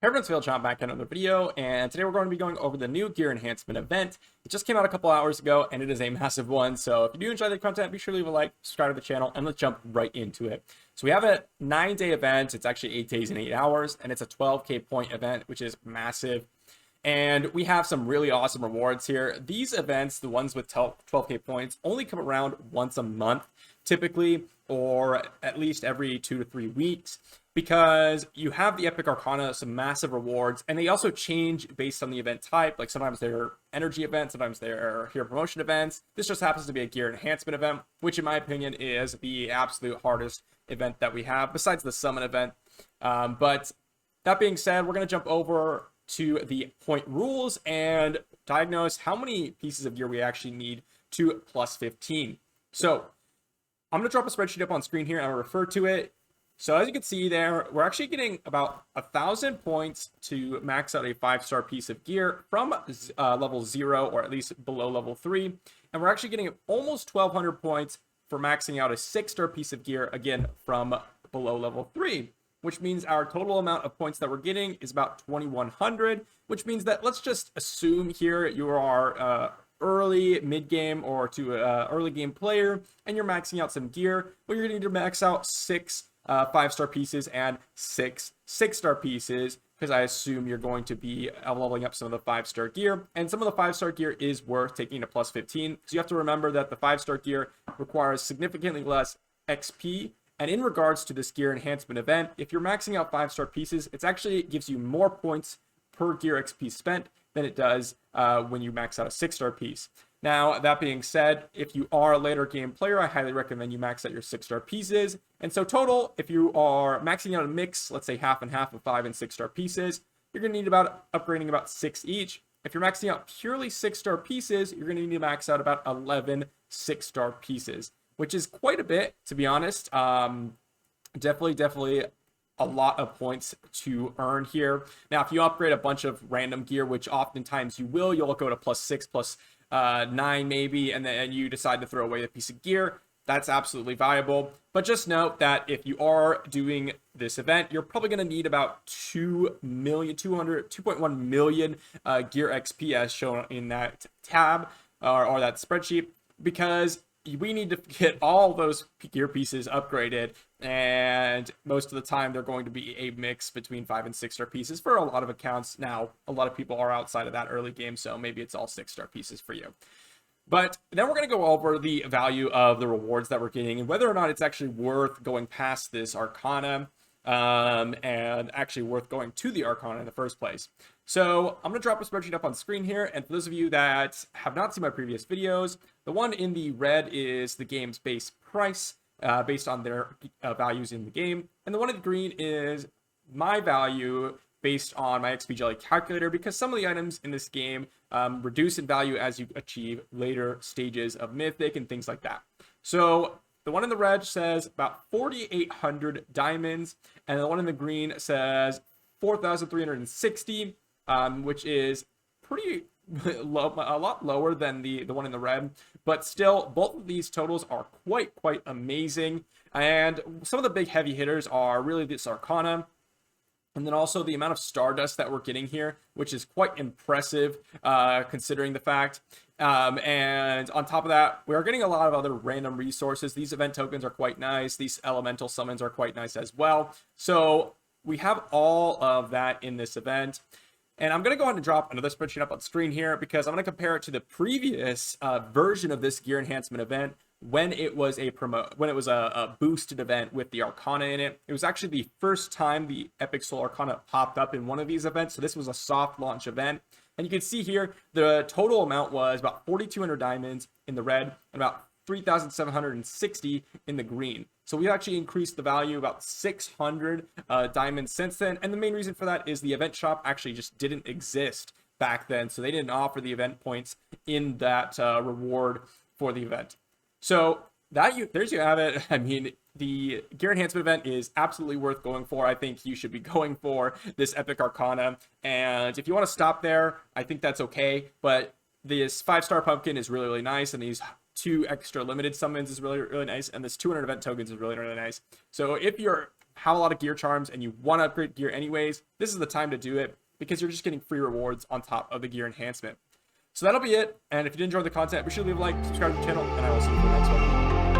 Hey everyone, it's Phil back in another video, and today we're going to be going over the new gear enhancement event. It just came out a couple hours ago, and it is a massive one, so if you do enjoy the content, be sure to leave a like, subscribe to the channel, and let's jump right into it. So we have a 9-day event. It's actually 8 days and 8 hours, and it's a 12k point event, which is massive. And we have some really awesome rewards here. These events, the ones with 12k points, only come around once a month, typically, or at least every 2 to 3 weeks, because you have the Epic Arcana, some massive rewards, and they also change based on the event type. Like sometimes they're energy events, sometimes they're hero promotion events. This just happens to be a gear enhancement event, which in my opinion is the absolute hardest event that we have, besides the summon event. But that being said, we're going to jump over to the point rules and diagnose how many pieces of gear we actually need to plus 15. So I'm going to drop a spreadsheet up on screen here and I'll refer to it. So as you can see there, we're actually getting about 1,000 points to max out a 5-star piece of gear from level 0, or at least below level 3. And we're actually getting almost 1,200 points for maxing out a 6-star piece of gear, again, from below level 3. Which means our total amount of points that we're getting is about 2,100, which means that let's just assume here you are early, mid-game, or to early game player, and you're maxing out some gear. Well, you're going to need to max out 6 5-star pieces and 6 6-star pieces, because I assume you're going to be leveling up some of the 5-star gear, and some of the 5-star gear is worth taking to plus 15. So you have to remember that the 5-star gear requires significantly less XP. And in regards to this gear enhancement event, if you're maxing out 5-star pieces, it actually gives you more points per gear XP spent than it does when you max out a 6-star piece. Now, that being said, if you are a later game player, I highly recommend you max out your 6-star pieces. And so total, if you are maxing out a mix, let's say half and half of 5 and 6-star pieces, you're going to need about upgrading about 6 each. If you're maxing out purely 6-star pieces, you're going to need to max out about 11 6-star pieces, which is quite a bit, to be honest. Definitely a lot of points to earn here. Now, if you upgrade a bunch of random gear, which oftentimes you'll go to plus 6, plus 9 maybe, and then you decide to throw away a piece of gear. That's absolutely viable. But just note that if you are doing this event, you're probably going to need about 2.1 million gear XP as shown in that tab or that spreadsheet, because we need to get all those gear pieces upgraded, and most of the time they're going to be a mix between 5 and 6-star pieces for a lot of accounts. Now, a lot of people are outside of that early game, so maybe it's all 6-star pieces for you. But then we're going to go over the value of the rewards that we're getting and whether or not it's actually worth going past this Arcana, and actually worth going to the Arcana in the first place. So I'm going to drop a spreadsheet up on screen here, and for those of you that have not seen my previous videos, the one in the red is the game's base price based on their values in the game, and the one in the green is my value based on my XP Jelly calculator, because some of the items in this game reduce in value as you achieve later stages of Mythic and things like that. So the one in the red says about 4,800 diamonds, and the one in the green says 4,360, which is pretty low, a lot lower than the one in the red, but still both of these totals are quite amazing. And some of the big heavy hitters are really this Arcana, and then also the amount of Stardust that we're getting here, which is quite impressive considering the fact. And on top of that, we are getting a lot of other random resources. These event tokens are quite nice. These elemental summons are quite nice as well. So we have all of that in this event. And I'm going to go ahead and drop another spreadsheet up on screen here, because I'm going to compare it to the previous version of this gear enhancement event, when it was a boosted event with the Arcana in it. It was actually the first time the Epic Soul Arcana popped up in one of these events, so this was a soft launch event. And you can see here the total amount was about 4,200 diamonds in the red and about 3,760 in the green. So we actually increased the value about 600 diamonds since then, and the main reason for that is the event shop actually just didn't exist back then, so they didn't offer the event points in that reward for the event. So there you have it. I mean, the gear enhancement event is absolutely worth going for. I think you should be going for this Epic Arcana, and if you want to stop there, I think that's okay. But this 5-star pumpkin is really nice, and these 2 extra limited summons is really nice, and this 200 event tokens is really nice. So if you're have a lot of gear charms and you want to upgrade gear anyways, this is the time to do it because you're just getting free rewards on top of the gear enhancement. So that'll be it. And if you did enjoy the content, be sure to leave a like, subscribe to the channel, and I will see you in the next one.